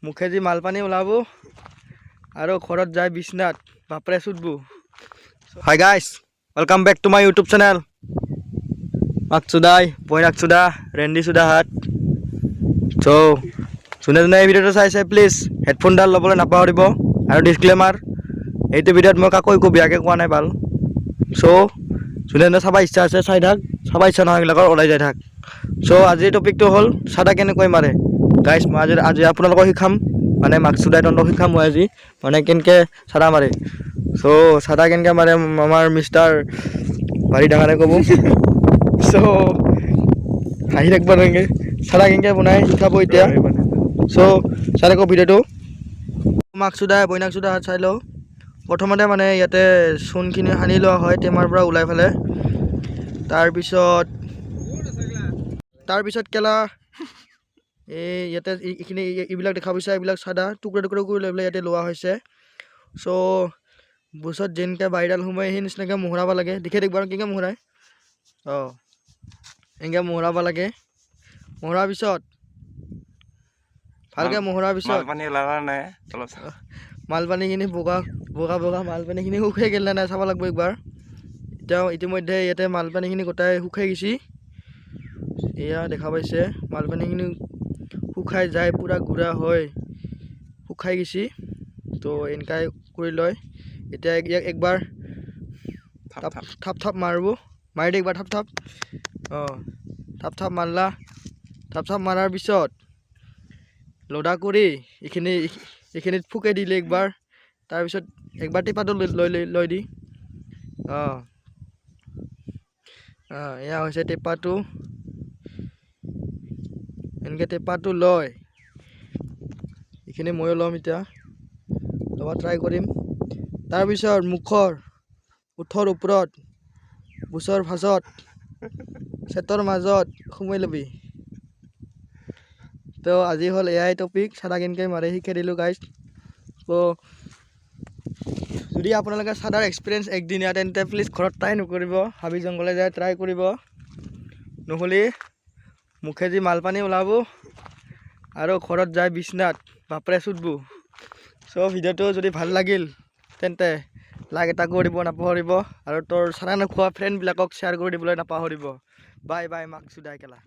মুখেদি মালপানী ওলাব আৰু ঘৰত যাই বিছনাত বাপৰে চুটবো। Hi guys, welcome back to my YouTube channel. মাকচুদাই বৈনাকচুদা ৰেণ্ডিচুদা হাত। চ' যোনে যোনে এই ভিডিঅ'টো চাইছে প্লিজ হেডফোনডাল ল'বলৈ নাপাহৰিব। আৰু ডিছক্লেমাৰ, এইটো ভিডিঅ'ত মই কাকো একো বেয়াকৈ কোৱা নাই ভাল। চ' যোনে যোনে চাব ইচ্ছা আছে চাই থাক, চাব ইচ্ছা নহয় সেইবিলাকৰ ওলাই যাই থাক। চ' আজিৰ টপিকটো হ'ল চাদা কেনেকৈ মাৰে। গাইজ মই আজি আপোনালোকক শিকাম, মানে মাকচুদাই তহঁতক শিকাম মই আজি মানে কেনেকৈ চাদা মাৰে। চ' চাদা কেনেকৈ মাৰে আমাৰ মিষ্টাৰ বাৰী ডাঙৰে ক'ব। চ' হাঁহি থাকিব তেনেকৈ চাদা কেনেকৈ বনাই শিকাব এতিয়া। চ' চাই থাকক ভিডিঅ'টো। মাকচুদাই বৈনাকচুদা হাত চাই লওঁ। প্ৰথমতে মানে ইয়াতে চূণখিনি সানি লোৱা হয় টেমাৰ পৰা ওলাই পেলাই। তাৰপিছত কেলা এই ইয়াতে এইখিনি এইবিলাক দেখা পাইছা, এইবিলাক চাদা টুকুৰা টুকুৰা কৰি লৈ পেলাই ইয়াতে লোৱা হৈছে। চ' বুচত যেনেকৈ বাৰীডাল সোমাই সেই নিচিনাকৈ মোহৰাব লাগে। দেখি থাকিব আৰু কেনেকৈ মোহৰাই। এনেকৈ মোহৰাব লাগে। মোহৰাৰ পিছত ভালকৈ মোহৰাৰ পিছত মালপানীখিনি বগা মালপানীখিনি শুকাই গ'ল নাই চাব লাগিব একবাৰ। এতিয়া ইতিমধ্যে ইয়াতে মালপানীখিনি গোটাই শুকাই গৈছে। এয়া দেখা পাইছে মালপানীখিনি শুকাই যায় পূৰা গুড়া হয় শুকাই গৈছে। তো এনেকৈ কৰি লয়। এতিয়া ইয়াক একবাৰ থাপ মাৰিব, মাৰি দে একবাৰ থাপ থাপ মাৰলা। থাপ মাৰাৰ পিছত লদা কৰি এইখিনিত ফুকাই দিলে একবাৰ। তাৰপিছত একবাৰ টেপাটো লৈ দি এয়া হৈছে টেপাটো। এনেকৈ টেপাটো লয়, এইখিনি ময়ো ল'ম এতিয়া, ল'ব ট্ৰাই কৰিম। তাৰপিছত মুখৰ ওঠৰ ওপৰত বুচৰ ভাজত চেটৰ মাজত সোমাই ল'বি। তো আজি হ'ল এয়াই টপিক, চাদা কেনেকৈ মাৰে শিকাই দিলোঁ গাইজ। তো যদি আপোনালোকে চাদাৰ এক্সপিৰিয়েঞ্চ একদিনীয়া তেন্তে প্লিজ ঘৰত ট্ৰাই নকৰিব, হাবি জংঘলে যায় ট্ৰাই কৰিব। নহ'লে মুখেদি মালপানী ওলাব আৰু ঘৰত যাই বিছনাত বাপৰে চুটবো। চ' ভিডিঅ'টো যদি ভাল লাগিল তেন্তে লাইক এটা কৰি দিব নাপাহৰিব, আৰু তোৰ চাদা নোখোৱা ফ্ৰেণ্ডবিলাকক শ্বেয়াৰ কৰি দিবলৈ নাপাহৰিব। বাই বাই মাকচুদাই কেলা।